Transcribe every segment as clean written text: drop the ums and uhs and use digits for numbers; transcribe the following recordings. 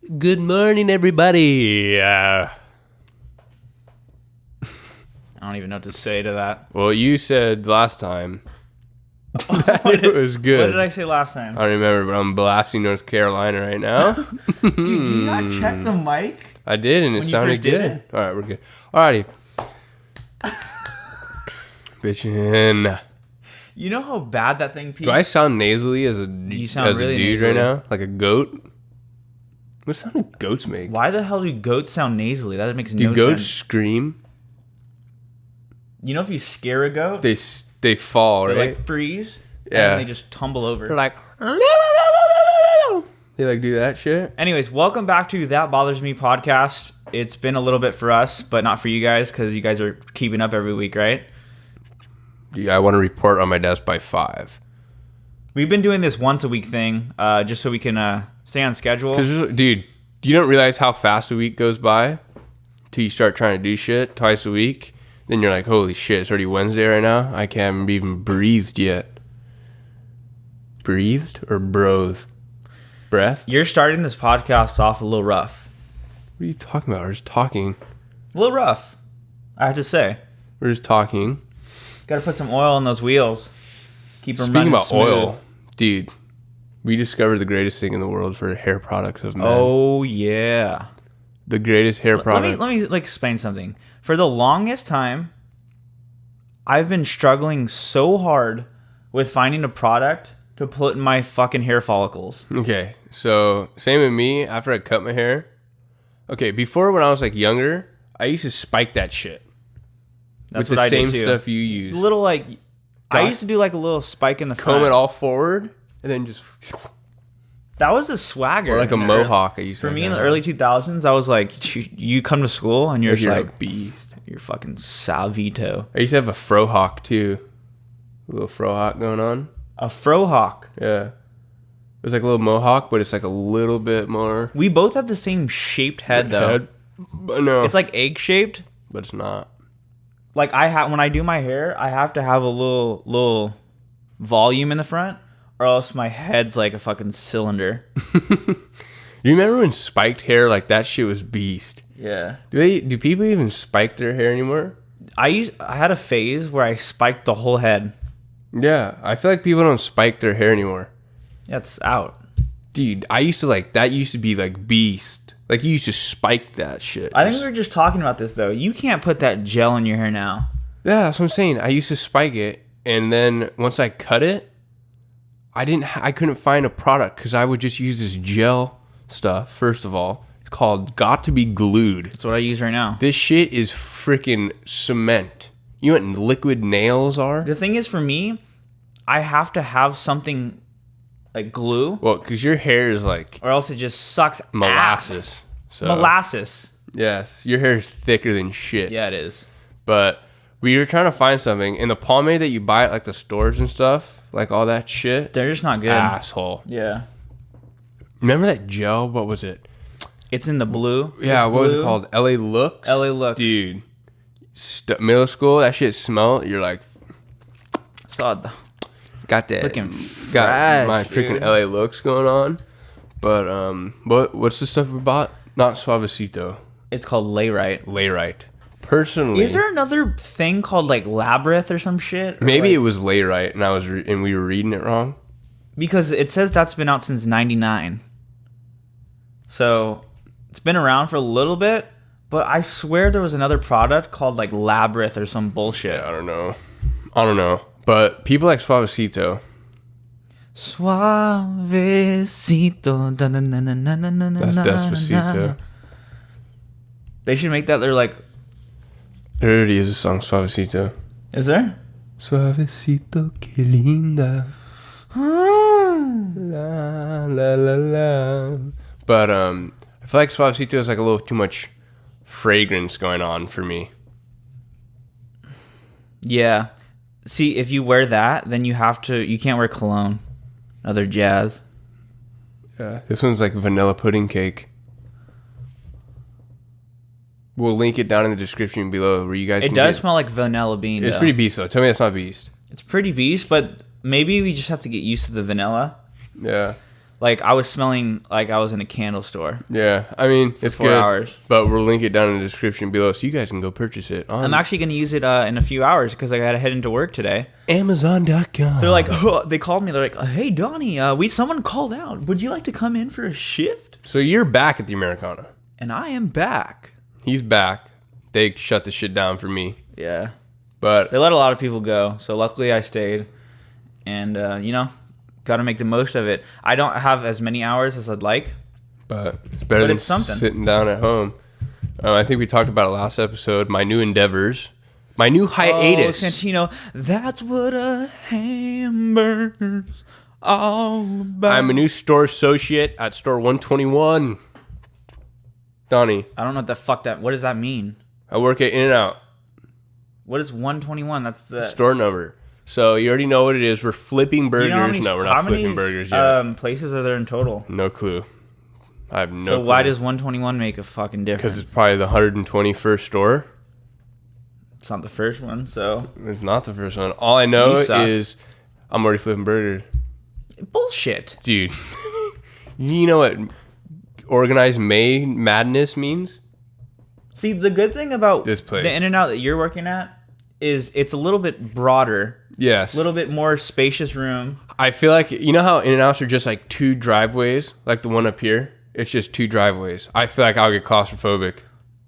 Good morning, everybody. I don't even know what to say to that. Well, you said last time that it was good. What did I say last time? I don't remember, but I'm blasting North Carolina right now. Dude, did you not check the mic? I did, and it When you sounded first did good. it? All right, we're good. Alrighty. Bitchin'. You know how bad that thing peaked? Do I sound nasally as a sound really dude nasally. right now? Like a goat? What sound do goats make? Why the hell do goats sound nasally? That makes Do no goats sense. scream? You know if you scare a goat, They fall, they right? like freeze, Yeah. and they just tumble over. They're like... They like do that shit? Anyways, welcome back to That Bothers Me podcast. It's been a little bit for us, but not for you guys, because you guys are keeping up every week, right? Yeah, I want to report on my desk by 5. We've been doing this once a week thing, just so we can stay on schedule. Because, dude, you don't realize how fast a week goes by till you start trying to do shit twice a week. Then you're like, holy shit, it's already Wednesday right now. I can't even breathed yet. Breathed or broth? Breath? You're starting this podcast off a little rough. What are you talking about? We're just talking. A little rough, I have to say. We're just talking. Got to put some oil on those wheels. Keep them Speaking running about smooth. oil, dude, we discovered the greatest thing in the world for hair products of men. Oh yeah. The greatest hair product. Let me like explain something. For the longest time, I've been struggling so hard with finding a product to put in my fucking hair follicles. Okay, so same with me after I cut my hair. Okay, before when I was like younger, I used to spike that shit. That's with what the I same do too. stuff you use. Little like, I Got- used to do like a little spike in the Comb front. it all forward and then just That was a swagger. or like a in the mohawk. I used to For like me in that. the early 2000s, I was like, you come to school and you're Like just you're like, a beast. you're fucking Salvito. I used to have a frohawk too. A little frohawk going on. A frohawk. Yeah. It was like a little mohawk, but it's like a little bit more We both have the same shaped head though. head. But no, It's like egg shaped. but it's not. Like when I do my hair, I have to have a little volume in the front, or else my head's like a fucking cylinder. You remember when spiked hair like that shit was beast? Yeah. Do people even spike their hair anymore? I had a phase where I spiked the whole head. Yeah, I feel like people don't spike their hair anymore. That's out. Dude, I used to like that used to be like beast. Like you used to spike that shit. I think we were just talking about this though. You can't put that gel in your hair now. Yeah, that's what I'm saying. I used to spike it, and then once I cut it, I couldn't find a product because I would just use this gel stuff. First of all, it's called Got to Be Glued. That's what I use right now. This shit is freaking cement. You know what liquid nails are? The thing is, for me, I have to have something like glue, Well, because your hair is like or else it just sucks molasses. ass. So Molasses. yes, your hair is thicker than shit. Yeah, it is. But we were trying to find something, and the pomade that you buy at like the stores and stuff, like all that shit, They're just not good. asshole. Yeah. Remember that gel? What was it? It's in the blue. Yeah, It's what was it blue. called? LA Looks? LA Looks. Dude, middle school, that shit smelled. You're like, Saw the got that. looking got fresh, my dude. freaking LA Looks going on. But what's the stuff we bought? Not Suavecito. It's called Layrite. Layrite. Personally, Is there another thing called like Labyrinth or some shit? Or maybe like, it was Layrite, and and we were reading it wrong. because it says that's been out since '99. So it's been around for a little bit, but I swear there was another product called like Labyrinth or some bullshit. I don't know. But people like Suavecito. Suavecito. That's Despacito. They should make that. They're like, There already is a song, Suavecito. is there? Suavecito, que linda. La, la, la, la. But I feel like Suavecito is like a little too much fragrance going on for me. Yeah. See, if you wear that, then you can't wear cologne. Other jazz. Yeah, this one's like vanilla pudding cake. We'll link it down in the description below where you guys It can does get- smell like vanilla bean. It's though. pretty beast though. Tell me that's not beast. It's pretty beast, but maybe we just have to get used to the vanilla. Yeah. Like, I was smelling like I was in a candle store. Yeah, I mean, it's 4 good. hours. But we'll link it down in the description below so you guys can go purchase it on I'm actually going to use it in a few hours because I got to head into work today. Amazon.com. They're like, they called me. They're like, hey, Donnie, someone called out. Would you like to come in for a shift? So you're back at the Americana. And I am back. He's back. They shut the shit down for me. Yeah. But They let a lot of people go. So luckily I stayed. And, got to make the most of it. I don't have as many hours as I'd like. But it's better than it's something. sitting down at home. I think we talked about it last episode. My new endeavors. My new hiatus. Oh, Santino, that's what a hamburger's all about. I'm a new store associate at store 121. Donnie, I don't know what does that mean? I work at In-N-Out. What is 121? That's the Store number. So you already know what it is. We're flipping burgers. You know how many, No, we're not flipping burgers yet. Places are there in total? No clue. I have no So clue. why does 121 make a fucking difference? Because it's probably the 121st store. It's not the first one, so It's not the first one. All I know You suck. is I'm already flipping burgers. bullshit. Dude, you know what organized madness means? See, the good thing about This place. the In-N-Out that you're working at is it's a little bit broader, Yes. a little bit more spacious room. I feel like, you know how In-N-Outs are just like two driveways? Like the one up here? It's just two driveways. I feel like I'll get claustrophobic.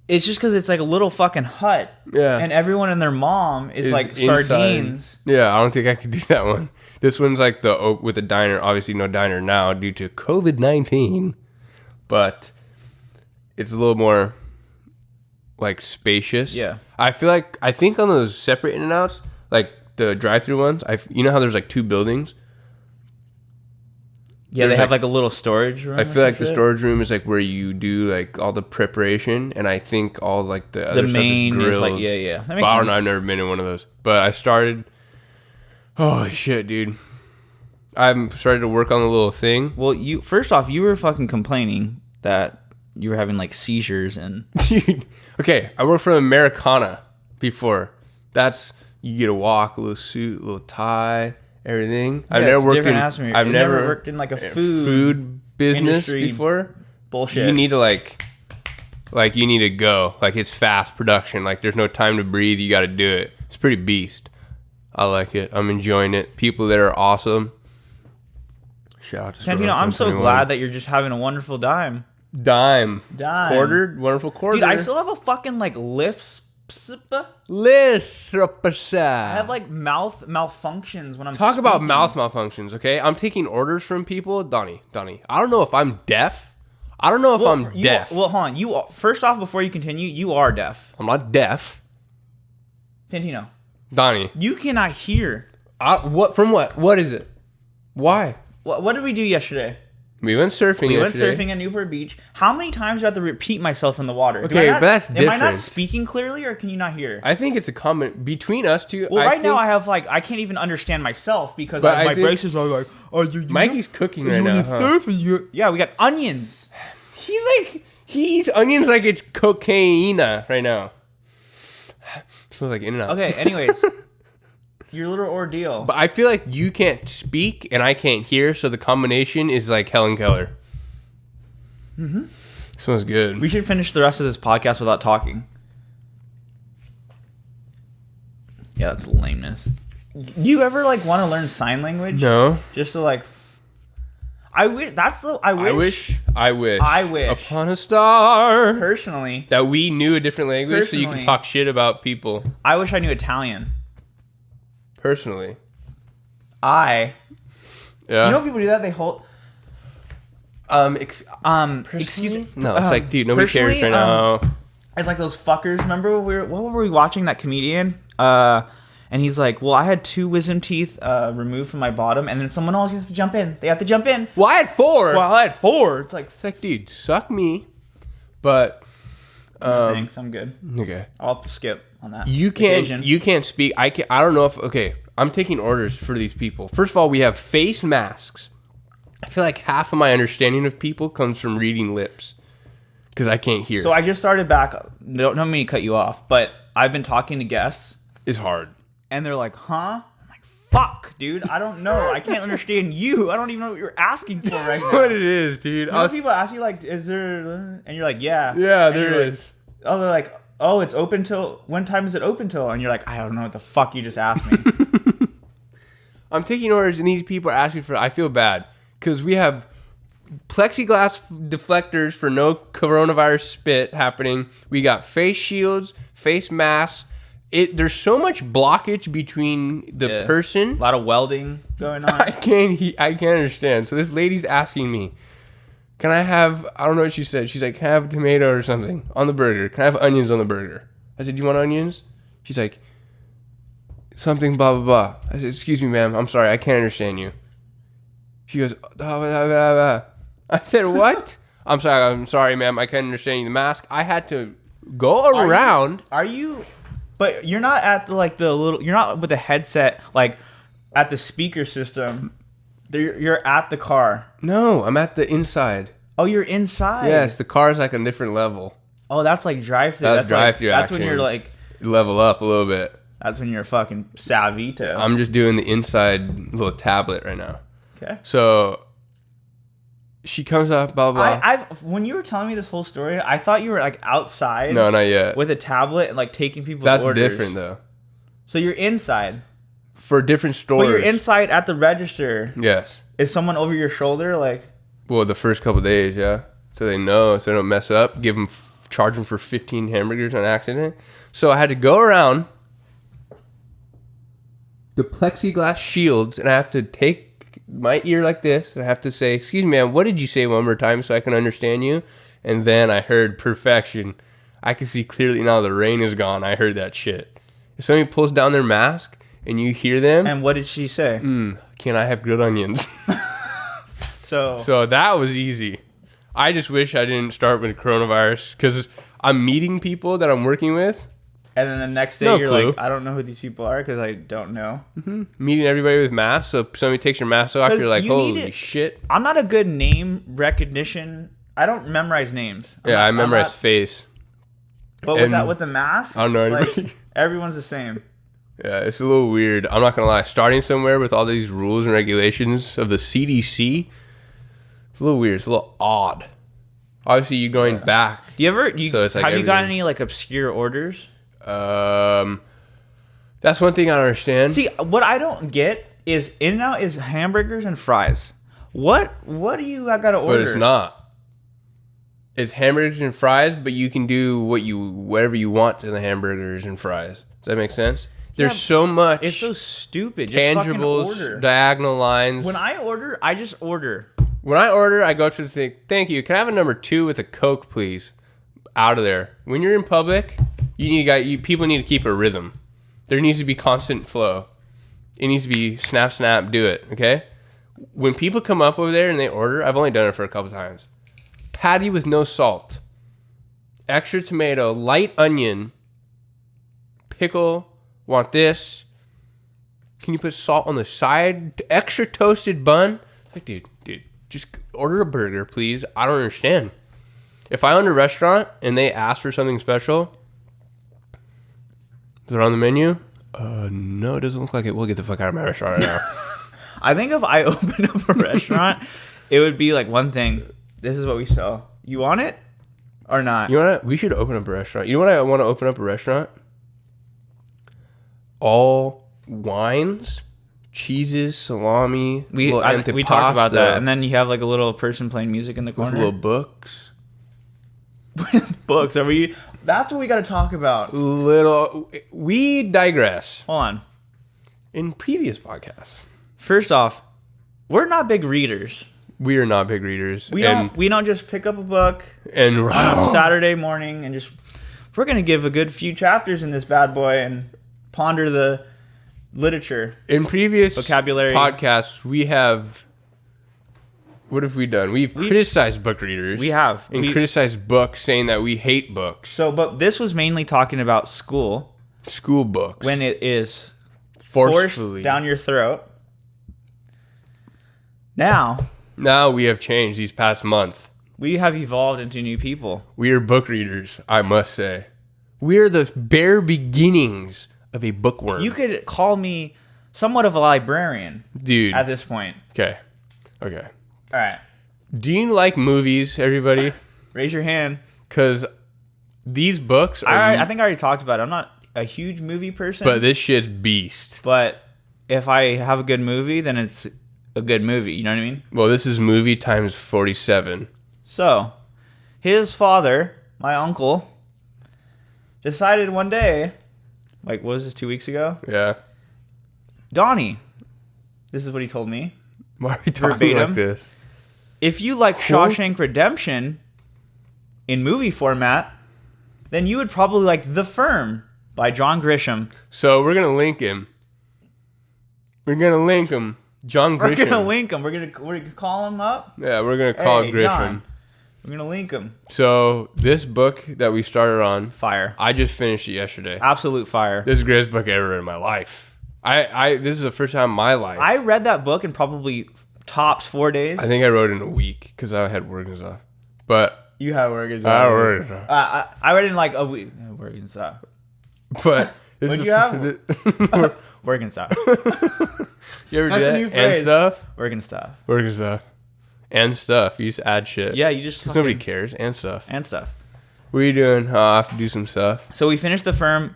It's just because it's like a little fucking hut. Yeah. And everyone and their mom is like inside. sardines. Yeah, I don't think I could do that one. This one's like with the diner. Obviously, no diner now due to COVID-19, but it's a little more like spacious. Yeah. I think on those separate In-N-Outs, like the drive-through ones, you know how there's like two buildings. Yeah, There's they have like- like a little storage room. I or feel like some the shit. storage room is like where you do like all the preparation, and I think all like the other main stuff is is like- grills. yeah. That But makes I don't sense. know. I've never been in one of those. But I started. Holy shit, dude! I've started to work on the little thing. Well, first off, you were fucking complaining that you were having like seizures and Dude, okay, I worked for Americana before. That's you get a walk, a little suit, a little tie, everything. I've Yeah, never it's worked in. different atmosphere. I've You've never never worked in like a food business industry before. bullshit. You need to like you need to go. Like it's fast production. Like there's no time to breathe. You got to do it. It's pretty beast. I like it. I'm enjoying it. People there are awesome. Shout out to Santino, I'm so 121. glad that you're just having a wonderful dime. Dime. Dime. Quartered. Wonderful quarter. Dude, I still have a fucking like lips. I I have like mouth malfunctions when I'm Talk about speaking. mouth malfunctions, okay? I'm taking orders from people. Donnie, I don't know if I'm deaf. I don't know if I'm deaf. Well, hold on. First off, before you continue, you are deaf. I'm not deaf. Santino, Donnie, you cannot hear. what? From what? What is it? Why? What did we do yesterday? We went surfing We went yesterday. surfing at Newport Beach. How many times do I have to repeat myself in the water? Okay, but that's Am I not different. speaking clearly, or can you not hear? I think it's a comment between us two. Well, right now think I have like I can't even understand myself because But my I think- braces are like, oh, you Mikey's cooking right now. Huh? Yeah, we got onions. He's like he eats onions like it's cocaine right now. Smells like In-N-Out. Okay, anyways, your little ordeal. But I feel like you can't speak and I can't hear, so the combination is like Helen Keller. Mm-hmm. Smells good. We should finish the rest of this podcast without talking. Yeah, that's lameness. Do you ever like want to learn sign language? No. Just to like. I wish. I wish. I wish. wish. Upon a star. Personally, That we knew a different language so you can Personally. talk shit about people. I wish I knew Italian. Personally. Yeah. Yeah. You know people do that? They hold. Excuse me. No, it's like, dude, nobody cares personally, right now. It's like those fuckers. Remember what were we watching? That comedian. And he's like, well, I had 2 wisdom teeth removed from my bottom, and then someone else has to jump in. They have to jump in. Well, I had 4. Well, I had 4. It's like, It's like, dude, suck me. But, thanks, I'm good. okay. I'll skip on that. You can't speak. I don't know if, okay, I'm taking orders for these people. First of all, we have face masks. I feel like half of my understanding of people comes from reading lips because I can't hear. So I just started back. Don't mean to cut you off, but I've been talking to guests, It's hard. and they're like, huh? I'm like, fuck, dude? I don't know. I can't understand you. I don't even know what you're asking for right now. What it is, dude. You know, people ask you like, "Is there?" And you're like, "Yeah." Yeah, and there you're is. Like, oh, they're like, "Oh, it's open till when time is it open till?" And you're like, "I don't know what the fuck you just asked me." I'm taking orders, and these people are asking for. I feel bad because we have plexiglass deflectors for no coronavirus spit happening. We got face shields, face masks. There's so much blockage between the person. A lot of welding going on. I can't understand. So this lady's asking me, can I have, I don't know what she said. She's like, can I have a tomato or something on the burger? Can I have onions on the burger? I said, you want onions? She's like, something blah, blah, blah. I said, excuse me, ma'am. I'm sorry. I can't understand you. She goes, blah, blah, blah, blah. I said, what? I'm sorry, ma'am. I can't understand you. The mask. I had to go around. Are you? But you're not at the little. You're not with the headset like at the speaker system. You're at the car. No, I'm at the inside. Oh, you're inside. Yes, the car's like a different level. Oh, that's like drive-through. That's drive-through. That's when you're like level up a little bit. That's when you're fucking savito. I'm just doing the inside little tablet right now. Okay. So she comes up, blah, blah. When you were telling me this whole story, I thought you were like outside. No, not yet. With a tablet and like taking people's That's orders. That's different though. So you're inside. For different stores. Well, you're inside at the register. Yes. Is someone over your shoulder like? Well, the first couple days, yeah. So they know, so they don't mess up. Charge them for 15 hamburgers on accident. So I had to go around the plexiglass shields, and I have to take my ear like this, and I have to say, excuse me, ma'am, what did you say one more time so I can understand you? And then I heard perfection. I can see clearly now the rain is gone. I heard that shit. If somebody pulls down their mask and you hear them. And what did she say? Can I have grilled onions? So that was easy. I just wish I didn't start with coronavirus because I'm meeting people that I'm working with. And then the next day you're like, I don't know who these people are because I don't know. Mm-hmm. Meeting everybody with masks. So if somebody takes your mask off, you're like, holy shit. I'm not a good name recognition. I don't memorize names. I memorize face. But with the mask, I don't know anybody. Like, everyone's the same. Yeah, it's a little weird. I'm not going to lie. Starting somewhere with all these rules and regulations of the CDC, it's a little weird. It's a little odd. Obviously, you're going back. Do you ever? So it's like have you got any like obscure orders? That's one thing I don't understand. See, what I don't get is In-N-Out is hamburgers and fries. What do you got to order? But it's not. It's hamburgers and fries, but you can do whatever you want to the hamburgers and fries. Does that make sense? There's so much. It's so stupid. Just tangibles, fucking order. Diagonal lines. When I order, I just order. When I order, I go to the thing. Thank you. Can I have a number 2 with a Coke, please? Out of there. When you're in public, people need to keep a rhythm. There needs to be constant flow. It needs to be snap, snap, do it. Okay. When people come up over there and they order, I've only done it for a couple times. Patty with no salt, extra tomato, light onion, pickle. Want this? Can you put salt on the side? Extra toasted bun? Like, dude, just order a burger, please. I don't understand. If I own a restaurant and they ask for something special, is it on the menu? No, it doesn't look like it. We'll get the fuck out of my restaurant right now. I think if I opened up a restaurant, it would be like one thing. This is what we sell. You want it or not? You want it? We should open up a restaurant. You know what I want to open up a restaurant? All wines, cheeses, salami. We talked about that, and then you have like a little person playing music in the corner. With little books. Books. That's what we got to talk about. We digress. Hold on. In previous podcasts. First off, we're not big readers. We are not big readers. We don't just pick up a book and on Saturday morning and just. We're gonna give a good few chapters in this bad boy and ponder the literature. In previous vocabulary podcasts, we have. What have we done? We've criticized book readers. We have. And criticized books, saying that we hate books. But this was mainly talking about school. School books. When it is forcefully forced down your throat. Now we have changed these past month. We have evolved into new people. We are book readers, I must say. We are the bare beginnings of a bookworm. You could call me somewhat of a librarian Dude. at this point. Okay. All right. Do you like movies, everybody? Raise your hand. Because these books are... I think I already talked about it. I'm not a huge movie person. But this shit's beast. But if I have a good movie, then it's a good movie. You know what I mean? Well, this is movie times 47. So, his father, my uncle, decided one day, like, what was this, 2 weeks ago? Yeah. Donnie, this is what he told me. Why are we talking Verbatim. like this? If you like Shawshank Redemption in movie format, then you would probably like The Firm by John Grisham. So we're going to link him. We're going to link him. John Grisham. We're going to link him. We're gonna call him up. Yeah, we're going to call Hey, Grisham. John, we're going to link him. So this book that we started on, Fire. I just finished it yesterday. Absolute fire. This is the greatest book ever in my life. This is the first time in my life. I read that book in probably tops 4 days. I think I wrote it in a week because I had work and stuff. But You have work and I stuff. wrote it. I read it in like a week. Work and stuff. But this What'd is you have? Work and stuff. You ever That's do a that? new And phrase. stuff? Work and stuff. Work and stuff. And stuff. You just add shit. Yeah, you just Because nobody fucking- cares. And stuff. and stuff. What are you doing? I have to do some stuff. So we finished The Firm.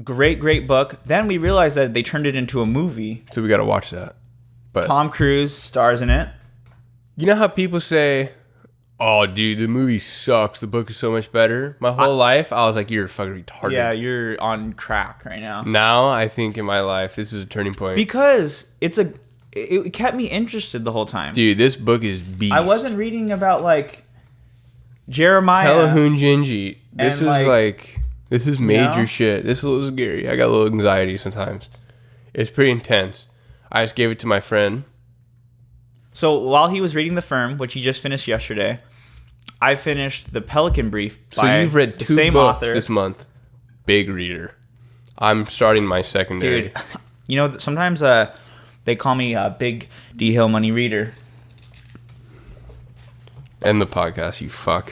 Great book. Then we realized that they turned it into a movie. So we got to watch that. But Tom Cruise stars in it. you know how people say, oh, dude, the movie sucks. The book is so much better. My whole life, I was like, you're fucking retarded. Yeah, you're on crack right now. Now, I think in my life, this is a turning point. Because it kept me interested the whole time. Dude, this book is beast. I wasn't reading about like Jeremiah. Telehun Jinji. This And, is like, this is major know? shit. This is a little scary. I got a little anxiety sometimes. It's pretty intense. I just gave it to my friend. So while he was reading The Firm, which he just finished yesterday, I finished The Pelican Brief So by you've read the two same books author. this month. Big reader. I'm starting my secondary. Dude, you know, sometimes they call me a big D Hill money reader. End the podcast, you fuck.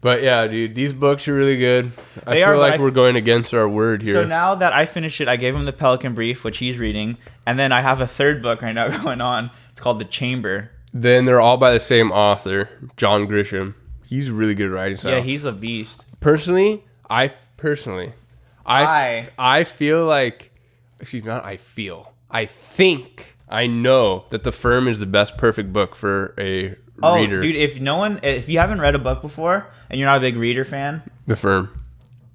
But yeah, dude, these books are really good. I They feel are, like but we're going against our word here. So now that I finished it, I gave him The Pelican Brief, which he's reading, and then I have a third book right now going on. It's called The Chamber. Then they're all by the same author, John Grisham. He's really good writing style. Yeah, he's a beast. Personally, I feel like, excuse me, not I feel. I think I know that The Firm is the best perfect book for a reader. Dude, if you haven't read a book before and you're not a big reader fan, The Firm.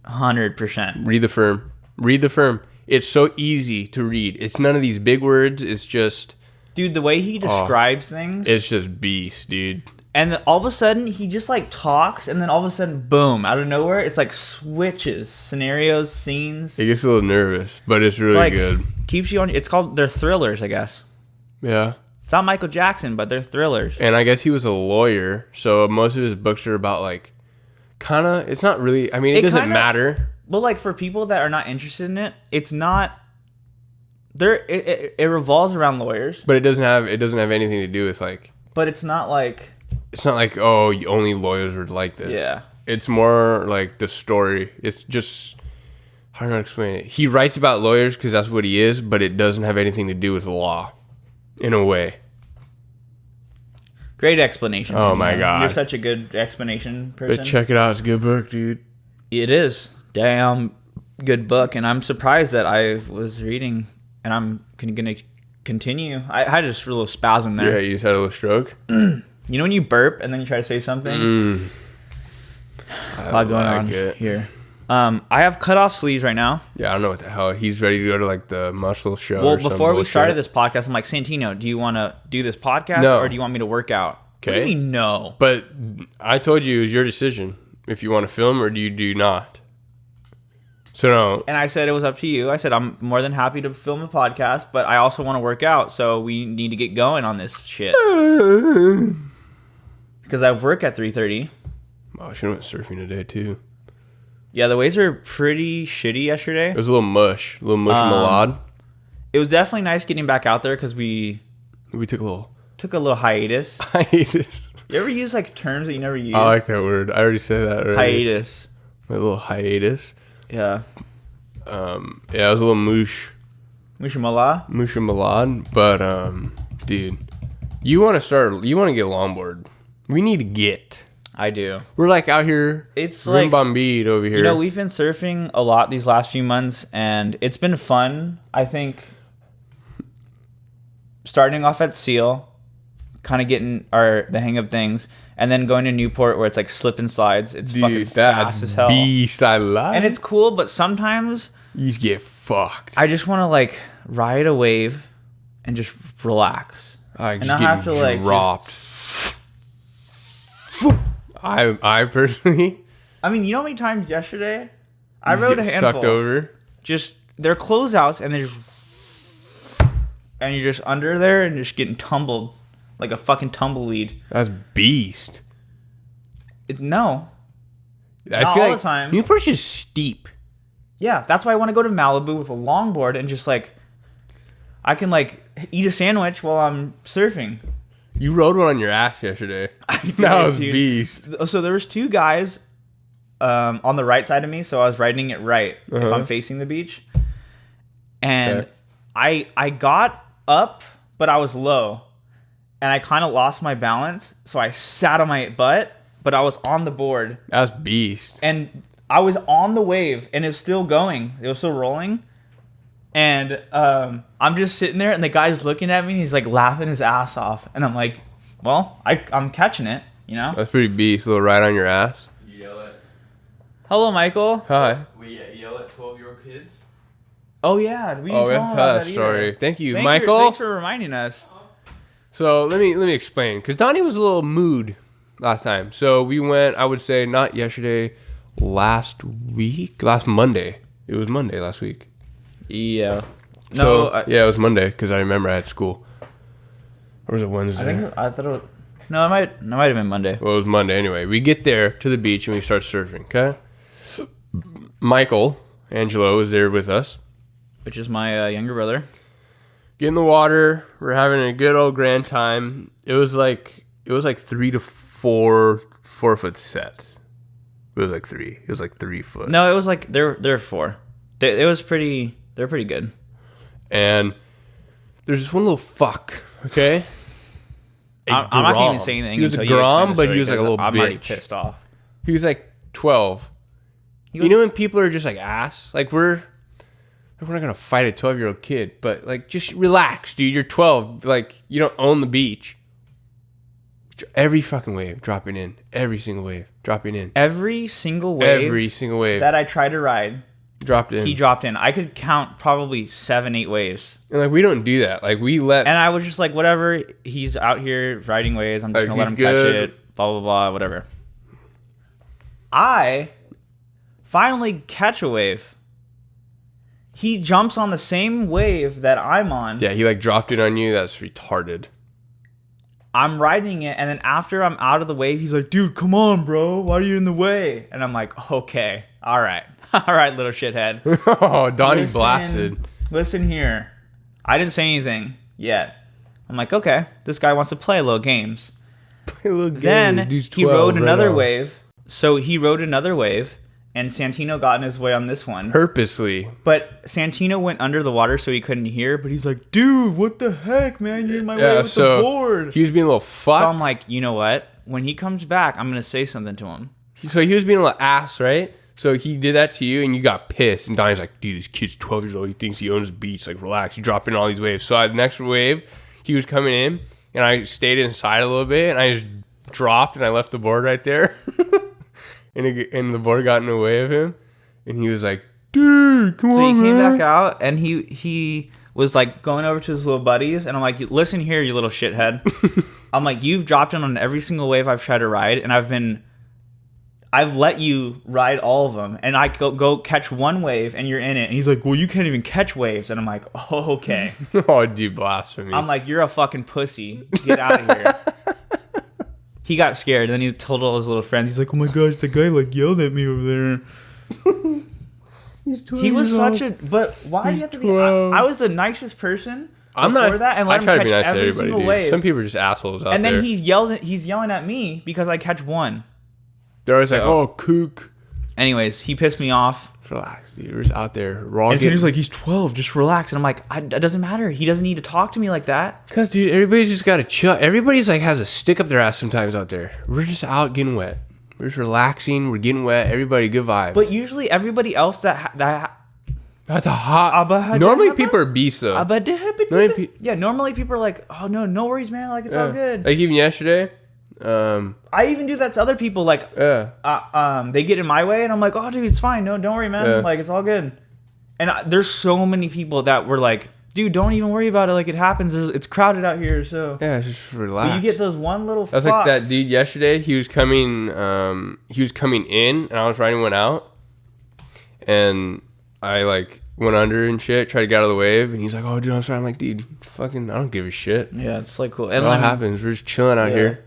100%. Read The Firm. Read The Firm. It's so easy to read. It's none of these big words. It's just... Dude, the way he describes things, It's just beast, dude. and then all of a sudden he just like talks, and then all of a sudden, boom, out of nowhere, it's like switches, scenarios, scenes. It gets a little nervous, but it's really It's like good. keeps you on. They're thrillers, I guess. Yeah. It's not Michael Jackson, but they're thrillers. And I guess he was a lawyer, so most of his books are about like, kind of. It's not really. I mean, it doesn't kinda- matter. Well, like for people that are not interested in it, it's not. It revolves around lawyers, But it doesn't have anything to do with like. but it's not like. It's not like, oh, only lawyers would like this. Yeah. It's more like the story. It's just, how do I explain it? He writes about lawyers because that's what he is, but it doesn't have anything to do with law, in a way. Great explanation. Oh my Santino. God. You're such a good explanation person. But check it out. It's a good book, dude. It is damn good book, and I'm surprised that I was reading, and I'm gonna continue. I had just a little spasm Yeah, there. you just had a little stroke. You know when you burp and then you try to say something? A lot going on here. I have cut off sleeves right now. Yeah, I don't know what the hell. He's ready to go to like the muscle show. Well, or some before we bullshit. started this podcast, I'm like, Santino, do you want to do this podcast No. or do you want me to work out? What do Okay. you mean no? But I told you it was your decision if you want to film or do you do not. So no. And I said it was up to you. I said I'm more than happy to film a podcast, but I also want to work out, so we need to get going on this shit. Because I work at 3:30. Oh, I should have went surfing today too. Yeah, the waves are pretty shitty yesterday. It was a little mush malad. It was definitely nice getting back out there because we We took a little took a little hiatus. hiatus. You ever use like terms that you never use? I like that word. I already said that already. hiatus. A little hiatus. Yeah. Yeah, it was a little moosh. Mushamala. Mushamalad. But dude, you want to get a longboard. We need to get. I do. We're like out here. It's like Rimbombeed over here. You know, we've been surfing a lot these last few months, and it's been fun. I think starting off at Seal, kind of getting the hang of things, and then going to Newport where it's like slip and slides. It's fucking fast as hell. Beast, I love. And it's cool, but sometimes you get fucked. I just want to like ride a wave and just relax. And I have to like dropped. I personally. I mean, you know how many times yesterday I rode a handful. Sucked over. Just they're closeouts and you're just under there and just getting tumbled like a fucking tumbleweed. That's beast. I feel like all the time. Newport's just steep. Yeah, that's why I want to go to Malibu with a longboard and just like I can like eat a sandwich while I'm surfing. You rode one on your ass yesterday. That was beast. So there was two guys on the right side of me, so I was riding it right if I'm facing the beach. And I got up, but I was low. And I kind of lost my balance, so I sat on my butt, but I was on the board. That was beast. And I was on the wave, and it was still going. It was still rolling. And I'm just sitting there, and the guy's looking at me, and he's like laughing his ass off. And I'm like, well, I'm catching it, you know? That's pretty beast. A little ride on your ass. You yell at... Hello, Michael. Hi. We yell at 12-year-old kids? Oh, yeah. We have to tell Thanks for reminding us. So let me explain. Because Donnie was a little mood last time. So we went, I would say, not yesterday, last Monday. It was Monday last week. Yeah. Yeah, it was Monday because I remember I had school. Or was it Wednesday? I thought it was... No, it might have been Monday. Well, it was Monday anyway. We get there to the beach and we start surfing, okay? Michael Angelo is there with us. Which is my younger brother. Get in the water. We're having a good old grand time. It was like 3 to 4 4-foot sets. It was like 3. It was like 3 foot. No, it was like they're 4. It was pretty... They're pretty good. And there's this one little fuck, okay? I'm not even saying anything. He was a grom, but he was like a little bitch. I'm already pissed off. He was like 12. You know when people are just like ass? Like we're not going to fight a 12-year-old kid, but like just relax, dude. You're 12. Like you don't own the beach. Every fucking wave dropping in. Every single wave dropping in. Every single wave that I tried to ride. Dropped in. He dropped in. I could count probably 7, 8 waves. And like we don't do that. Like we let. And I was just like, whatever. He's out here riding waves. I'm just gonna let him catch it. Blah blah blah. Whatever. I finally catch a wave. He jumps on the same wave that I'm on. Yeah, he like dropped it on you. That's retarded. I'm riding it, and then after I'm out of the wave, he's like, dude, come on, bro. Why are you in the way? And I'm like, okay. All right. All right, little shithead. Oh, Donnie blasted. Listen here. I didn't say anything yet. I'm like, okay. This guy wants to play little games. Then he rode another wave. So he rode another wave, and Santino got in his way on this one. Purposely. But Santino went under the water so he couldn't hear, but he's like, dude, what the heck, man? You're in my way with the board. He was being a little fuck. So I'm like, you know what? When he comes back, I'm going to say something to him. So he was being a little ass, right? So he did that to you, and you got pissed. And Donnie's like, dude, this kid's 12 years old. He thinks he owns the beach. Like, relax. You drop in all these waves. So the next wave, he was coming in, and I stayed inside a little bit, and I just dropped, and I left the board right there. and the board got in the way of him. And he was like, dude, come on, man. So he came back out, and he was, like, going over to his little buddies. And I'm like, listen here, you little shithead. I'm like, you've dropped in on every single wave I've tried to ride, and I've let you ride all of them, and I go catch one wave, and you're in it. And he's like, well, you can't even catch waves. And I'm like, oh, okay. Oh, dude, blasphemy. I'm like, you're a fucking pussy. Get out of here. He got scared, and then he told all his little friends. He's like, oh my gosh, the guy like yelled at me over there. He was such a... But why do you have to be... I was the nicest person before that, and let him catch every single wave. Some people are just assholes out there. And then he's yelling at me because I catch one. They're always like, oh, kook. Anyways, he pissed me off. Relax, dude. We're just out there. And he's like, he's 12, just relax. And I'm like, it doesn't matter. He doesn't need to talk to me like that. Because, dude, everybody's just got to chill. Everybody's like has a stick up their ass sometimes out there. We're just out getting wet. We're just relaxing. We're getting wet. Everybody, good vibe. But usually everybody else that's a hot. Normally people are beasts though. Normally people are like, oh no worries, man. Like it's all good. Like even yesterday. I even do that to other people. Like, they get in my way, and I'm like, oh, dude, it's fine. No, don't worry, man. Yeah. Like, it's all good. And there's so many people that were like, dude, don't even worry about it. Like, it happens. It's crowded out here, so yeah, just relax. But you get those one little. That's like that dude yesterday. He was coming. He was coming in, and I was riding one out, and I like went under and shit, tried to get out of the wave, and he's like, oh, dude, I'm sorry. I'm like, dude, fucking, I don't give a shit. Yeah, it's like cool. And what happens? We're just chilling out here.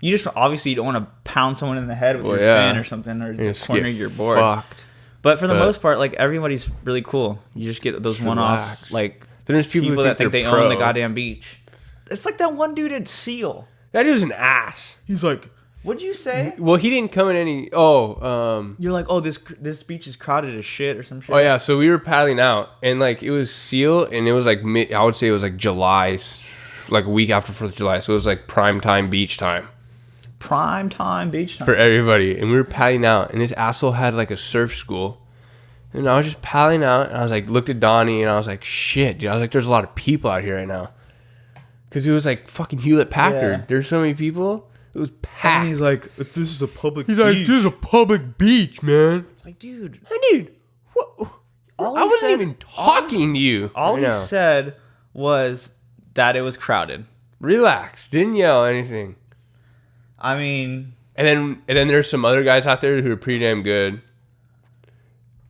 You just obviously you don't want to pound someone in the head with your fin or something, or the corner of your board. Fucked. But for the most part, like everybody's really cool. You just get those one-off like there's people that think they own the goddamn beach. It's like that one dude at Seal. That dude's an ass. He's like, what'd you say? Well, he didn't come in any. You're like, oh, this beach is crowded as shit or some shit. Oh yeah, so we were paddling out, and like it was Seal, and it was like I would say it was like July, like a week after 4th of July, so it was like prime time beach time. Prime time beach time for everybody, and we were paddling out, and this asshole had like a surf school, and I was just paddling out, and I was like, looked at Donnie, and I was like, shit, dude. I was like, there's a lot of people out here right now, because it was like fucking Hewlett Packard. Yeah. There's so many people. It was packed. And he's like, this is a public. He's beach. Like, this is a public beach, man. It's like, dude, what? I wasn't even talking to you. All he said was that it was crowded. Relax. Didn't yell anything. I mean, and then there's some other guys out there who are pretty damn good,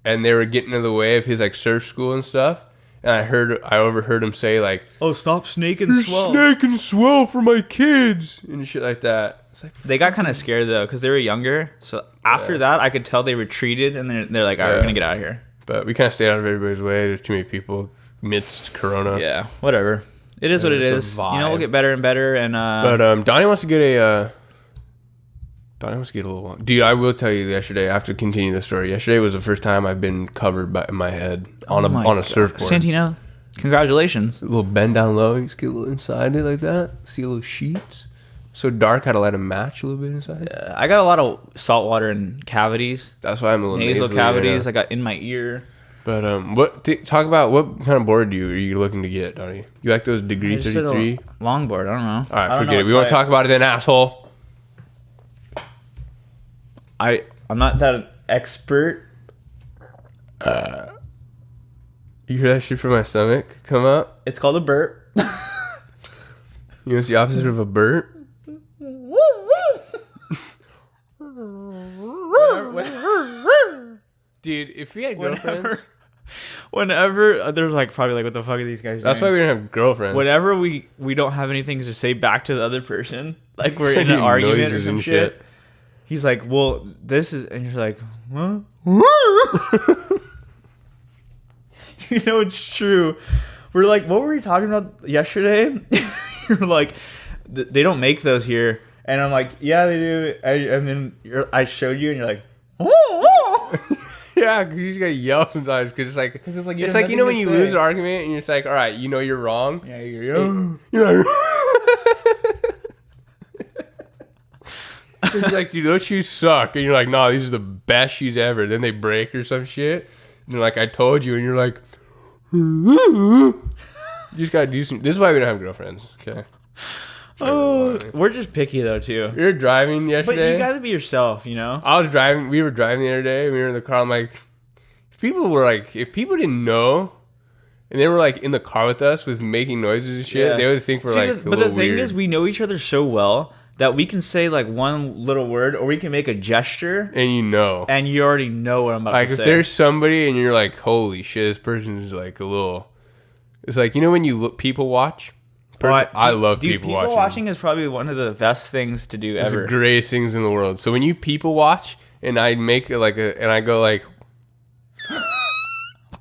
and they were getting in the way of his like surf school and stuff. And I overheard him say like, "Oh, stop snaking swell, snaking swell for my kids," and shit like that. It's like, they got kind of scared though because they were younger. So after that, I could tell they retreated, and they're like, "All right, we're gonna get out of here." But we kind of stayed out of everybody's way. There's too many people amidst Corona. Yeah, whatever. It is what it is. You know, we'll get better and better. And but Donnie wants to get a. Donnie wants to get a little long. Dude, I will tell you yesterday, I have to continue the story. Yesterday was the first time I've been covered in my head on a surfboard. Santino, congratulations. A little bend down low. You just get a little inside it like that. See a little sheets. So dark, had to let him match a little bit inside. Yeah, I got a lot of salt water and cavities. That's why I'm a little nasal cavities. I got in my ear. But talk about what kind of board are you looking to get, Donnie? You like those Degree 33? Longboard, I don't know. All right, forget it. We won't talk about it then, asshole. I'm not that expert. You hear that shit from my stomach come up? It's called a burp. You know what's the opposite of a burp? Dude, if we had girlfriends... Whenever they're like probably like, what the fuck are these guys doing? That's why we don't have girlfriends. Whenever we don't have anything to say back to the other person, like we're in an argument or some shit. He's like, well, this is, and you're like, huh? You know, it's true. We're like, what were we talking about yesterday? You're like, they don't make those here. And I'm like, yeah, they do. And then I showed you, and you're like, yeah, because you just gotta yell sometimes. Because it's like you know when you lose an argument, and you're just like, all right, you know you're wrong. Yeah, you're like, it's like, dude, those shoes suck. And you're like, no, these are the best shoes ever. Then they break or some shit. And they're like, I told you. And you're like, you just gotta do some. This is why we don't have girlfriends. Okay. Oh, we're just picky though too. We were driving yesterday. But you gotta be yourself, you know. I was driving. We were driving the other day. We were in the car. I'm like, if people didn't know, and they were like in the car with us with making noises and shit, they would think we're like. But the thing is, we know each other so well that we can say like one little word, or we can make a gesture, and you already know what I'm about to say. Like if there's somebody and you're like, holy shit, this person is like a little. It's like, you know when you people watch. I love people watching. People watching is probably one of the best things to do ever. It's the greatest things in the world. So when you people watch, and I make and I go like,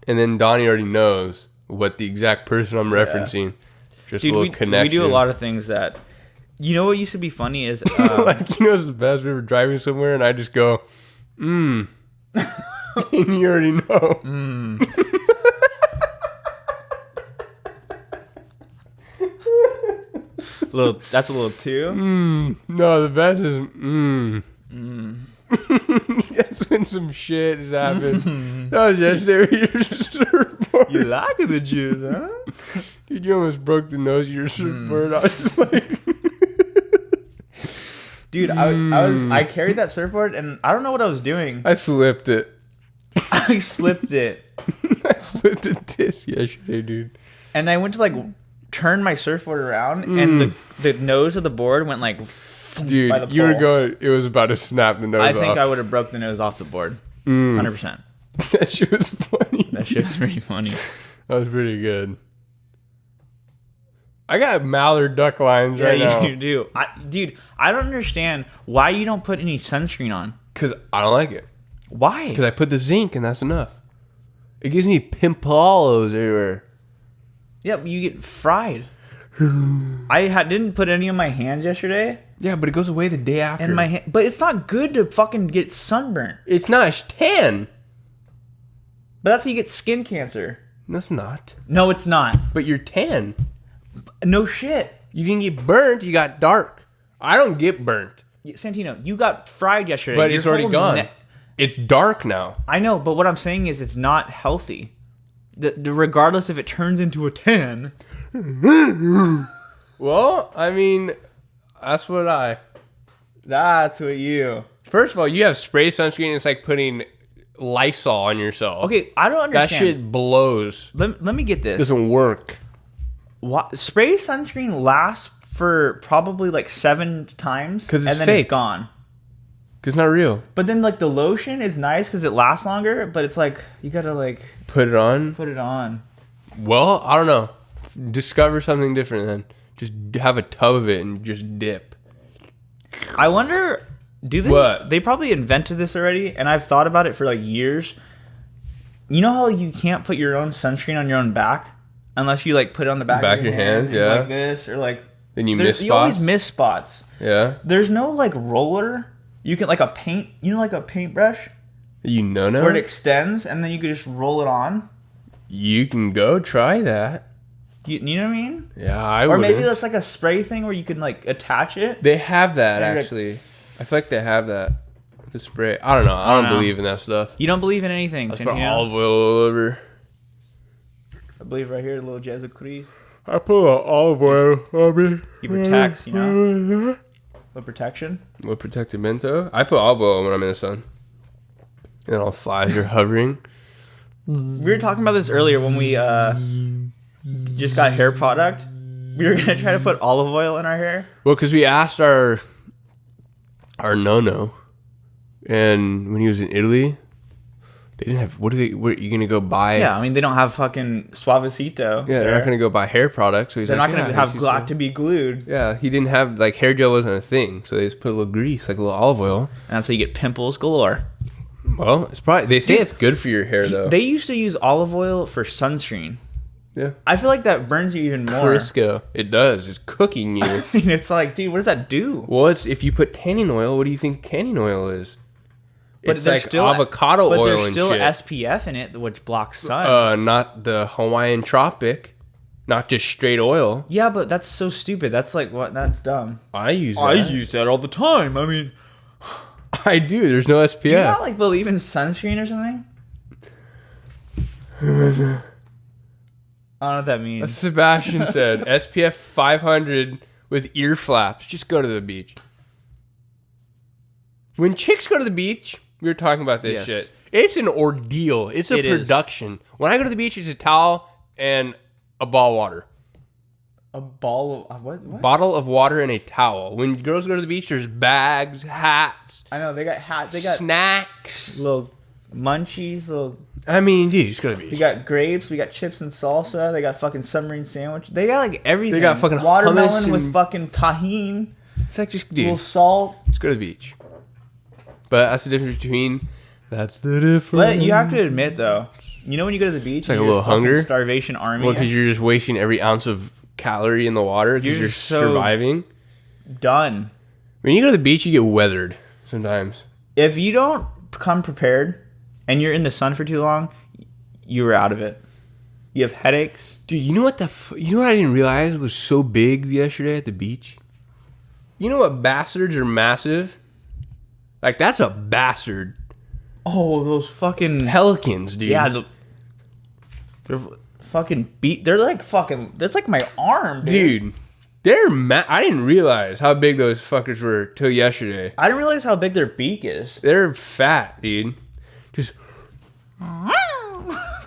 and then Donnie already knows what the exact person I'm referencing. Just a little connection. We do a lot of things that, you know what used to be funny is... like, you know what's the best? We were driving somewhere, and I just go... And you already know. That's a little too. No, the best is That's when some shit has happened. That was yesterday with your surfboard. You like the juice, huh? Dude, you almost broke the nose of your surfboard. I was just like... Dude, I carried that surfboard and I don't know what I was doing. I slipped it. I slipped it. I slipped a disc yesterday, dude. And I went to like turn my surfboard around and the nose of the board went like dude, by the pole. you were going, it was about to snap the nose I off. think I would have broke the nose off the board. 100%. That shit was funny. That shit was pretty funny. That was pretty good. I got mallard duck lines right now. Yeah, you do. Dude, I don't understand why you don't put any sunscreen on. Because I don't like it. Why? Because I put the zinc and that's enough. It gives me pimples everywhere. Yeah, but you get fried. I didn't put any on my hands yesterday. Yeah, but it goes away the day after. And but it's not good to fucking get sunburnt. It's not. It's tan. But that's how you get skin cancer. No, it's not. No, it's not. But you're tan. No shit. You didn't get burnt. You got dark. I don't get burnt. Santino, you got fried yesterday. But it's already gone. It's dark now. I know, but what I'm saying is it's not healthy. Regardless if it turns into a tan. Well, I mean, that's what That's what you. First of all, you have spray sunscreen. It's like putting Lysol on yourself. Okay, I don't understand. That shit blows. Let me get this. Doesn't work. Spray sunscreen lasts for probably like 7 times. Because it's and then fake. it's gone. Because it's not real. But then like the lotion is nice because it lasts longer. But it's like, you gotta like... Put it on? Put it on. Well, I don't know. Discover something different then. Just have a tub of it and just dip. I wonder, do they? What? They probably invented this already, and I've thought about it for like years. You know how you can't put your own sunscreen on your own back unless you like put it on the back of your hand, yeah, like this, or like. Then you miss spots. You always miss spots. Yeah. There's no like roller. You can like a paint. You know, like a paintbrush. You know now. Where it extends, and then you can just roll it on. You can go try that. You know what I mean? Yeah, I would. Or maybe that's like a spray thing where you can like attach it. They have that and actually. I feel like they have that. The spray. I don't know. I don't believe in that stuff. You don't believe in anything, I put Santino? olive oil all over. I believe right here, a little Jesuit crease. I put olive oil on me. You protects, you know? The protection? What protected mento? I put olive oil when I'm in the sun. And all flies are hovering. We were talking about this earlier when we just got hair product. We were gonna try to put olive oil in our hair. Well, because we asked our no, and when he was in Italy, they didn't have. What are you gonna go buy? Yeah, I mean they don't have fucking Suavecito. Yeah, they're not gonna go buy hair products. So he's they're like, not gonna have got to be glued. Yeah, he didn't have like hair gel wasn't a thing, so they just put a little grease, like a little olive oil, and that's how you get pimples galore. Well, it's probably they say it's good for your hair though. They used to use olive oil for sunscreen. Yeah, I feel like that burns you even more. Crisco, it does. It's cooking you. I mean, it's like, dude, what does that do? Well, it's if you put tanning oil. What do you think tanning oil is? But it's there's like still avocado oil but there's and still shit. SPF in it, which blocks sun. Not the Hawaiian Tropic, not just straight oil. Yeah, but that's so stupid. That's like what? That's dumb. I use that. I use that all the time. I mean, I do. There's no SPF. do you not like believe in sunscreen or something? I don't know what that means. As Sebastian said, SPF 500 with ear flaps. Just go to the beach. When chicks go to the beach, we were talking about this shit. It's an ordeal. It's a production. When I go to the beach, it's a towel and a ball of water. A ball of what? Bottle of water and a towel. When girls go to the beach, there's bags, hats. I know they got hats. They got snacks, little munchies, little. I mean, dude, just go to the beach. We got grapes. We got chips and salsa. They got fucking submarine sandwich. They got like everything. They got fucking watermelon with fucking tahini. It's like just a little dude, salt. just go to the beach. But that's the difference between. That's the difference. But you have to admit though, you know when you go to the beach, it's like and a you're little just fucking hunger, starvation army. Well, because you're just wasting every ounce of calorie in the water because you're so surviving. Done. When you go to the beach, you get weathered sometimes. If you don't come prepared and you're in the sun for too long, you were out of it. You have headaches. Dude, you know what you know what I didn't realize was so big yesterday at the beach? You know what bastards are massive? Like, that's a bastard. Oh, those fucking Pelicans, dude. yeah, they're fucking they're like fucking, that's like my arm, dude. I didn't realize how big those fuckers were till yesterday. I didn't realize how big their beak is. They're fat, dude. Just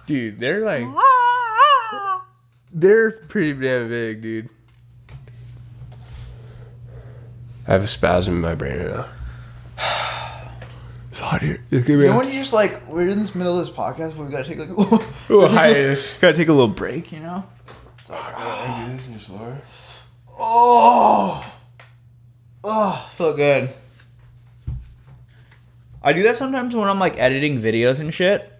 dude, they're like they're pretty damn big, dude. I have a spasm in my brain right now. It's hot here. It's gonna be You know when you just like, we're in this middle of this podcast, but we gotta take like a little, hiatus. Gotta take a little break, you know? it's like, I do this and just lower. Oh, felt good. I do that sometimes when I'm like editing videos and shit.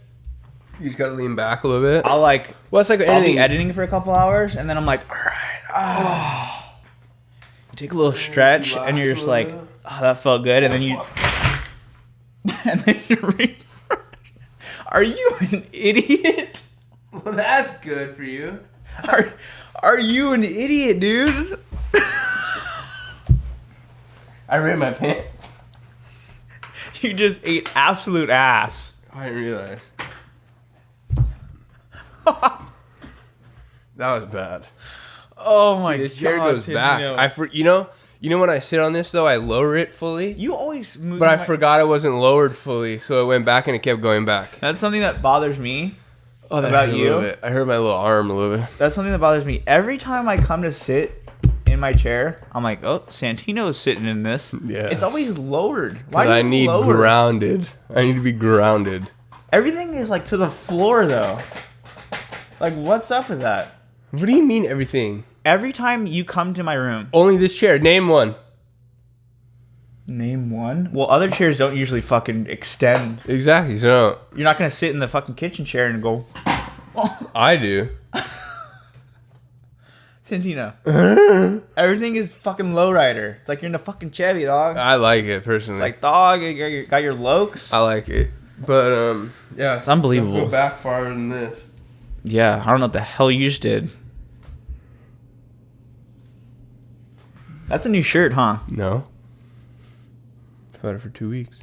You just gotta lean back a little bit. I'll like, Well, it's like I'll anything. be editing for a couple hours and then I'm like, all right, you take a little stretch and you're just like, oh, that felt good, and then you and then you refresh. Are you an idiot? Well, that's good for you. Are you an idiot, dude? I ran my pants. You just ate absolute ass. I didn't realize. That was bad. Oh my This chair god, goes back. Santino. You know when I sit on this though, I lower it fully. You always move. But I forgot it wasn't lowered fully, so it went back and it kept going back. That's something that bothers me. Oh, that About hurt a you? little bit. I hurt my little arm a little bit. That's something that bothers me. Every time I come to sit in my chair, I'm like, oh, Santino is sitting in this. Yes. It's always lowered. Why Because do I you need lower? grounded. I need to be grounded. Everything is like to the floor though. Like, what's up with that? What do you mean everything? Every time you come to my room, Only this chair. Name one. name one. Well, other chairs don't usually fucking extend. Exactly. So You're not gonna sit in the fucking kitchen chair and go, I do. Santino. Everything is fucking lowrider. It's like you're in a fucking Chevy, dog. I like it personally. It's like, dog, you got your lokes. I like it. But yeah, It's unbelievable. Don't go back farther than this. Yeah, I don't know what the hell you just did. That's a new shirt, huh? No. I've had it for 2 weeks.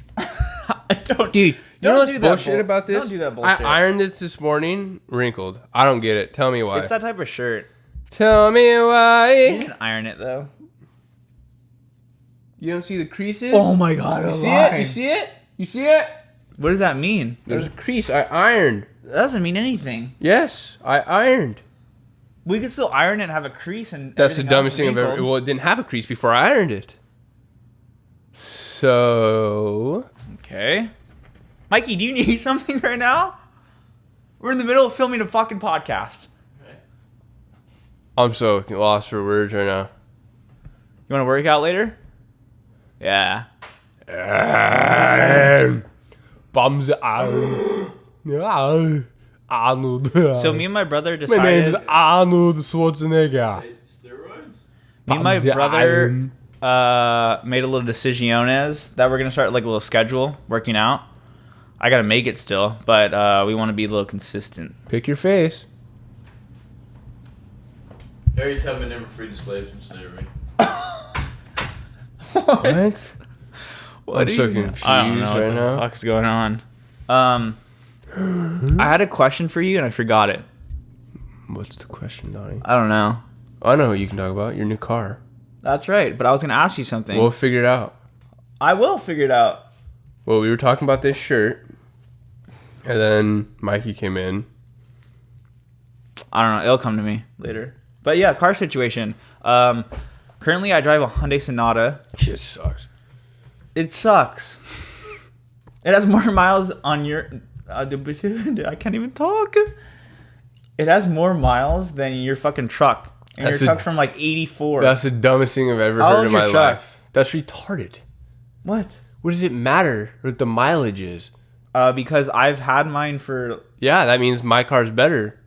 Don't, Dude, you don't know what's do that bullshit bull- about this? don't do that bullshit. I ironed this morning, wrinkled. I don't get it. Tell me why. It's that type of shirt. Tell me You why. can iron it though. You don't see the creases? Oh my god! You see it? You see it? You see it? What does that mean? There's a crease. I ironed. That doesn't mean anything. Yes, I ironed. We could still iron it and have a crease and. That's the everything dumbest else thing I've ever. wrinkled. Well, it didn't have a crease before I ironed it. So. Okay. Mikey, do you need something right now? We're in the middle of filming a fucking podcast. I'm so lost for words right now. You want to work out later? Yeah. Bums out. Arnold. So me and my brother My decided. name's Arnold Schwarzenegger. Steroids? Me and my Bums brother out. made a little decisiones that we're gonna start like a little schedule working out. I gotta make it still, but we want to be a little consistent. Pick your face. Harry Tubman never freed the slaves from slavery. What? What I'm are so you- confused I don't know right what the now. fuck's going on. I had a question for you and I forgot it. What's the question, Donnie? I don't know. I know what you can talk about. Your new car. That's right, but I was gonna ask you something. We'll figure it out. I will figure it out. Well, we were talking about this shirt, and then Mikey came in. I don't know. It'll come to me later. But yeah, car situation. Currently, I drive a Hyundai Sonata. Shit sucks. It sucks. It has more miles on your. I can't even talk. It has more miles than your fucking truck. And That's your a- truck's from like 84. That's the dumbest thing I've ever How heard old's in your my truck? life. That's retarded. What? What does it matter what the mileage is? Because I've had mine for. Yeah, that means my car's better.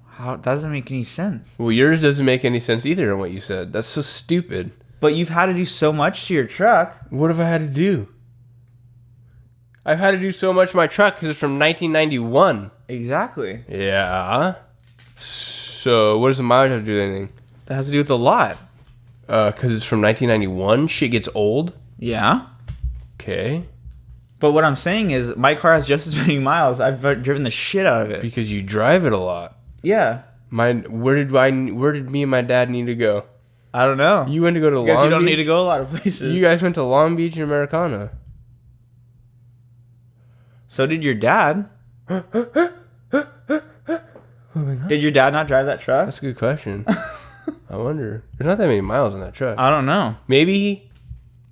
How? That doesn't make any sense. Well, yours doesn't make any sense either in what you said. That's so stupid. But you've had to do so much to your truck. What have I had to do? I've had to do so much to my truck because it's from 1991. Exactly. Yeah. So what does the mileage have to do with anything? That has to do with a lot. Because it's from 1991. Shit gets old. Yeah. Okay. But what I'm saying is my car has just as many miles. I've driven the shit out of it. Because you drive it a lot. Yeah. Where did me and my dad need to go? I don't know. You went to go to Long Guess Beach? you don't need to go a lot of places. You guys went to Long Beach and Americana. So did your dad. Did your dad not drive that truck? That's a good question. I wonder. There's not that many miles on that truck. I don't know. Maybe.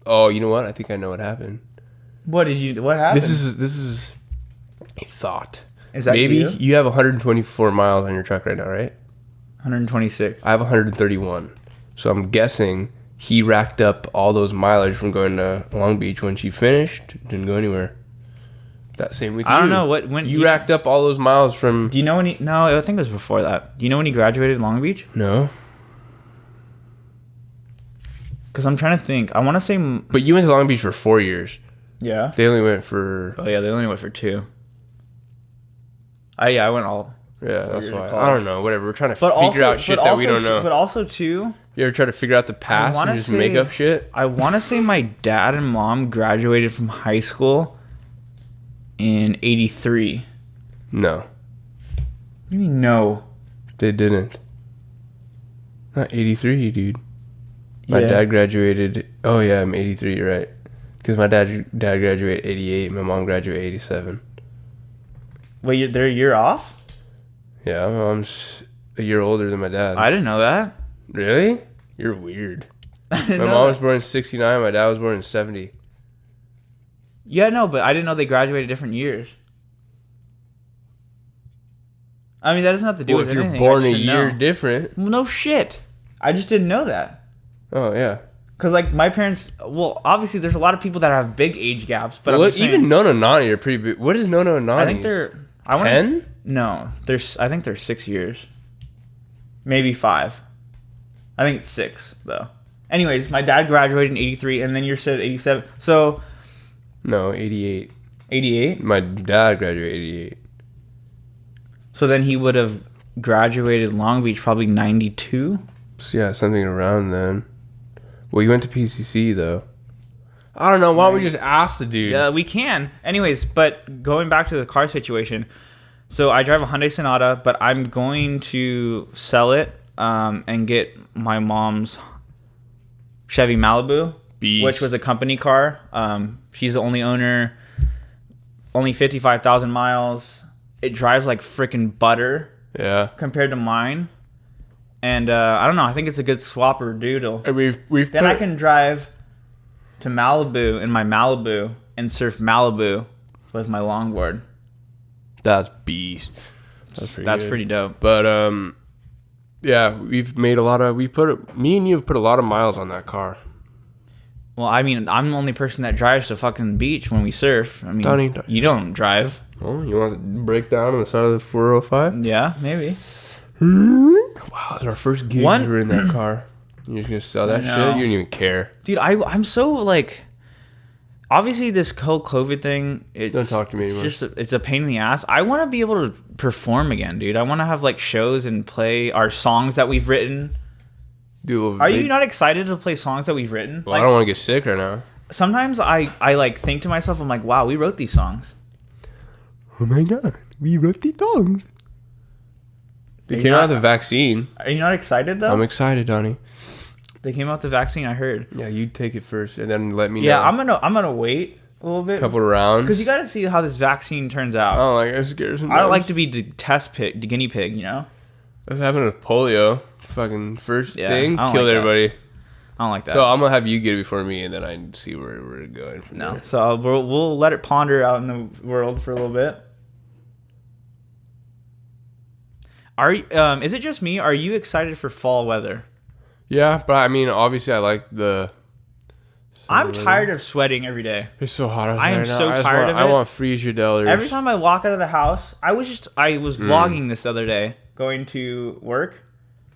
Oh, you know what? I think I know what happened. What happened? This is a thought. Is that maybe you? you have 124 miles on your truck right now, right? 126. I have 131. So I'm guessing he racked up all those mileage from going to Long Beach. When she finished, didn't go anywhere. That same with you. I don't know when you racked up all those miles from. Do you know when he? No, I think it was before that. Do you know when he graduated Long Beach? No. Because I'm trying to think. I want to say. But you went to Long Beach for 4 years. Yeah. They only went for. Oh yeah, they only went for 2. I went all. Yeah, 4 that's years why. of college. I don't know. Whatever. We're trying to But figure out shit that we don't know. But also too. You ever try to figure out the past wanna and just say- make up shit? I want to say my dad and mom graduated from high school in '83. No, What do you mean no? they didn't. Not 83, dude. My Yeah. dad graduated. Oh yeah, I'm 83. You're right. Because my dad graduated 88. My mom graduated 87. Wait, they're a year off? Yeah, my mom's a year older than my dad. I didn't know that. Really? You're weird. I didn't My know mom that. was born in 69. My dad was born in 70. Yeah, no, but I didn't know they graduated different years. I mean, that doesn't have to do Well, with if you're anything. I born just a didn't year know. different. Well, no shit. I just didn't know that. Oh yeah. Because, like, my parents... Well, obviously, there's a lot of people that have big age gaps, but Well, I'm just saying, even Nono and Nani are pretty big. What is Nono and Nani? I think they're... 10? No, I think they're 6 years. Maybe 5. I think it's 6, though. Anyways, my dad graduated in 83, and then you said 87. So, No, 88. 88? My dad graduated 88. So then he would have graduated Long Beach probably 92? So yeah, something around then. Well, you went to PCC though. I don't know. Why don't we just ask the dude? Yeah, we can. Anyways, but going back to the car situation. So I drive a Hyundai Sonata, but I'm going to sell it and get my mom's Chevy Malibu, Beast. which was a company car. She's the only owner, only 55,000 miles. It drives like freaking butter Yeah. compared to mine. And I don't know. I think it's a good swapper doodle. And we've Then I can drive to Malibu in my Malibu and surf Malibu with my longboard. That's beast. That's pretty dope. But yeah, we've made a lot of. Me and you have put a lot of miles on that car. Well, I mean, I'm the only person that drives to fucking beach when we surf. I mean, Donny. you don't drive. Oh, you want to break down on the side of the 405? Yeah, maybe. Wow, it's our first gigs One- were in that car. You're just gonna sell that I shit? know. You don't even care. Dude, I'm so like... Obviously, this whole COVID thing, it's, Don't talk to me it's anymore. it's a pain in the ass. I want to be able to perform again, dude. I want to have like shows and play our songs that we've written. Do a little Are you not excited to play songs that we've written? Well, I don't want to get sick right now. Sometimes I like think to myself, I'm like, wow, we wrote these songs. Oh my god, we wrote the song. They Are came you out not- with the vaccine. Are you not excited though? I'm excited, Donnie. They came out with the vaccine, I heard. Yeah, you take it first and then let me Yeah, know. I'm gonna wait a little bit Couple of rounds. because you got to see how this vaccine turns out. Oh, like it scares me. I don't like to be the the guinea pig, you know. That's what happened with polio. Fucking first Yeah, thing I don't killed like that. everybody. I don't like that. So I'm gonna have you get it before me, and then I see where we're going. From No, there. so we'll let it ponder out in the world for a little bit. Is it just me? Are you excited for fall weather? Yeah, but I mean, obviously, I like the. I'm tired of sweating every day. It's so hot. I am right now. so just tired want, of I it. want freeze your dellers. Every time I walk out of the house, I was vlogging this the other day, going to work.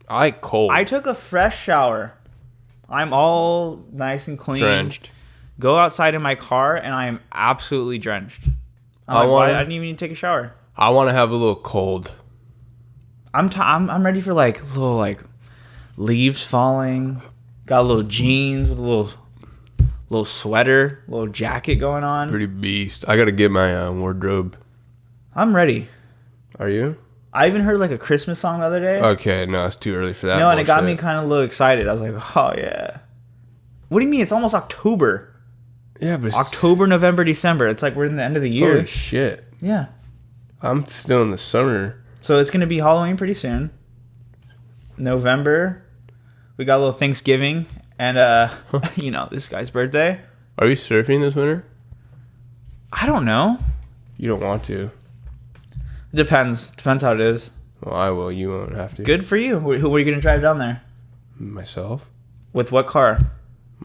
I like cold. I took a fresh shower. I'm all nice and clean. Drenched. go outside in my car, and I am absolutely drenched. I I didn't even need to take a shower. I want to have a little cold. I'm ready for like little like leaves falling. Got a little jeans with a little sweater, little jacket going on. Pretty beast. I got to get my wardrobe. I'm ready. Are you? I even heard like a Christmas song the other day. Okay, no, it's too early for that. No, and it got me bullshit. kind of a little excited. I was like, oh yeah. What do you mean? It's almost October. Yeah, but October, November, December. It's like we're in the end of the year. holy shit. Yeah. I'm still in the summer. So it's gonna be Halloween pretty soon. November. We got a little Thanksgiving and this guy's birthday. Are you surfing this winter? I don't know. You don't want to. It depends. Depends how it is. Well, I will. You won't have to. Good for you. Who are you gonna drive down there? Myself. With what car?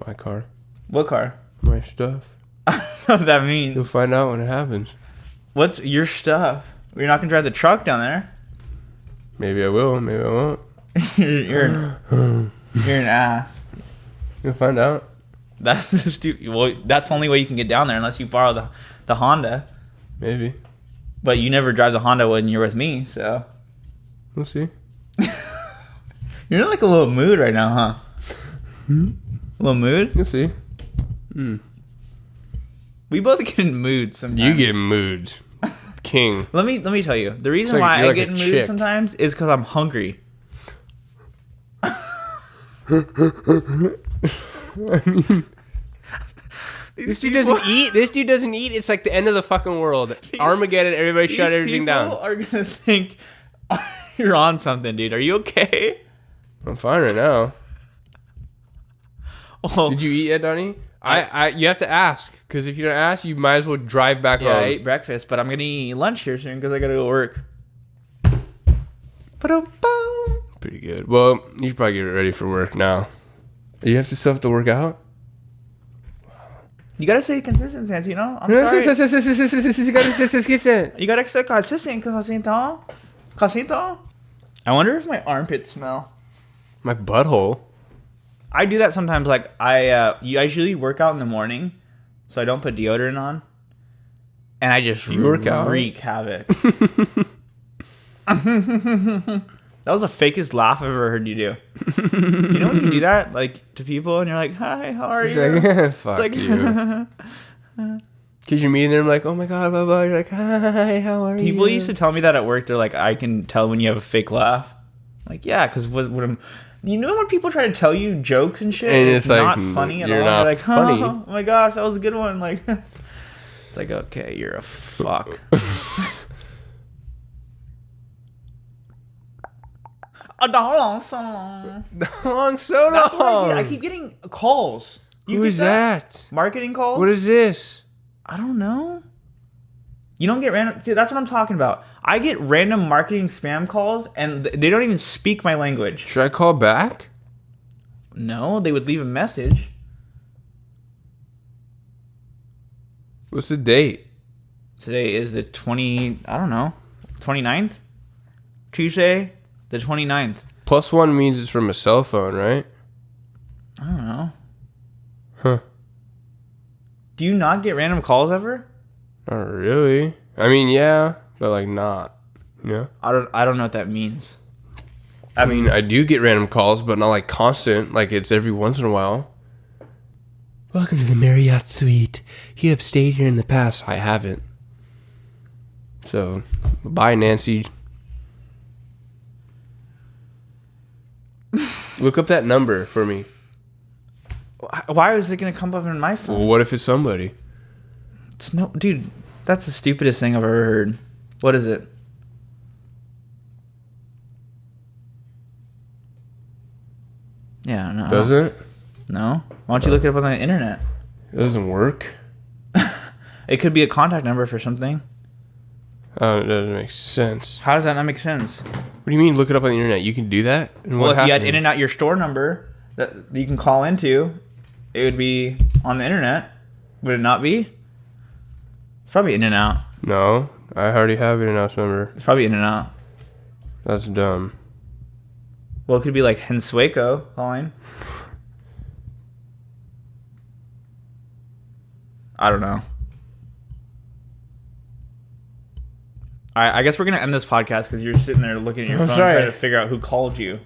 My car. What car? My stuff. I don't know what that means. You'll find out when it happens. What's your stuff? You're not gonna drive the truck down there. Maybe I will. Maybe I won't. you're an ass. You'll find out. That's stupid. Well, that's the only way you can get down there unless you borrow the Honda. Maybe. But you never drive the Honda when you're with me, so. We'll see. You're in like a little mood right now, huh? A little mood? You'll see. We both get in moods sometimes. You get moods. King. Let me tell you. The reason It's like why you're I like get a in chick. moods sometimes is because I'm hungry. This dude doesn't eat. This dude doesn't eat. It's like the end of the fucking world. Armageddon. Everybody shut everything down. People are gonna think you're on something, dude. Are you okay? I'm fine right now. Oh, Did you eat yet, Donnie? You have to ask, because if you don't ask, you might as well drive back yeah, I home. ate breakfast, but I'm gonna eat lunch here soon because I gotta go to work. Ba-dum-bum. Pretty good. Well, you should probably get ready for work now. You have to still have to work out? You gotta stay consistent, Santino. I'm sorry. You gotta stay consistent, Casito. I wonder if my armpits smell. My butthole. I do that sometimes. Like I usually work out in the morning, so I don't put deodorant on, and I just you work out? wreak havoc. That was the fakest laugh I've ever heard you do. You know when you do that, like to people, and you're like, "Hi, how are He's you?" like, fuck like- you. Because you're meeting them like, oh my god, blah, blah. You're like, hi, how are you? People used to tell me that at work. They're like, "I can tell when you have a fake laugh." Like, yeah, because what I'm. You know when people try to tell you jokes and shit, And it's it's like, not funny at all. you're not You're like, funny. oh my gosh, that was a good one. Like, it's like, okay, you're a fuck. Long so That's what I keep getting calls. Who is that? Marketing calls? What is this? I don't know. You don't get random. See, that's what I'm talking about. I get random marketing spam calls, and they don't even speak my language. Should I call back? No, they would leave a message. What's the date? Today is the 29th? Tuesday, the 29th. +1 means it's from a cell phone, right? I don't know. Huh. Do you not get random calls ever? Not really. I mean, yeah, but like not. You know? I don't know what that means. I mean, I do get random calls, but not like constant. Like it's every once in a while. Welcome to the Marriott Suite. You have stayed here in the past. I haven't. So, bye, Nancy. Look up that number for me. Why is it gonna come up in my phone? Well, what if it's somebody? It's no, dude. That's the stupidest thing I've ever heard. What is it? Yeah, no. Does it? No. Why don't you look it up on the internet? It doesn't work. It could be a contact number for something. Oh, it doesn't make sense. How does that not make sense? What do you mean? Look it up on the internet. You can do that. And Well, what if you had happened? In and Out Your Store number that you can call into, it would be on the internet. Would it not be? It's probably In and Out. No, I already have it in house number. It's probably In and Out. That's dumb. Well, it could be like Hensueco calling. I don't know. All right, I guess we're gonna end this podcast because you're sitting there looking at your I'm phone sorry. trying to figure out who called you.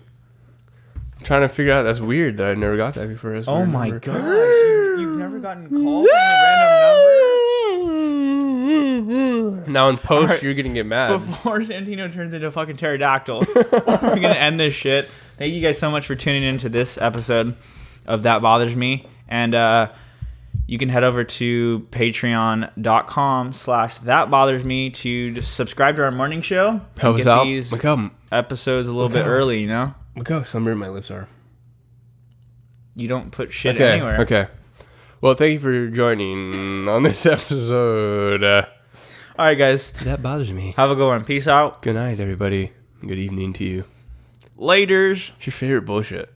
I'm trying to figure out. That's weird that I never got that before. That's a Oh weird my number. gosh, you've never gotten called from a random number? Now in post, Alright. you're gonna get mad. Before Santino turns into a fucking pterodactyl, we're gonna end this shit. Thank you guys so much for tuning in to this episode of That Bothers Me. And you can head over to patreon.com/thatbothersme to just subscribe to our morning show Help and us get out. these Look how episodes a little bit early, you know? look how sunburned my lips are. You don't put shit Okay. anywhere. Okay. Well, thank you for joining on this episode. All right, guys. That bothers me. Have a good one. Peace out. Good night, everybody. Good evening to you. Laters. What's your favorite bullshit?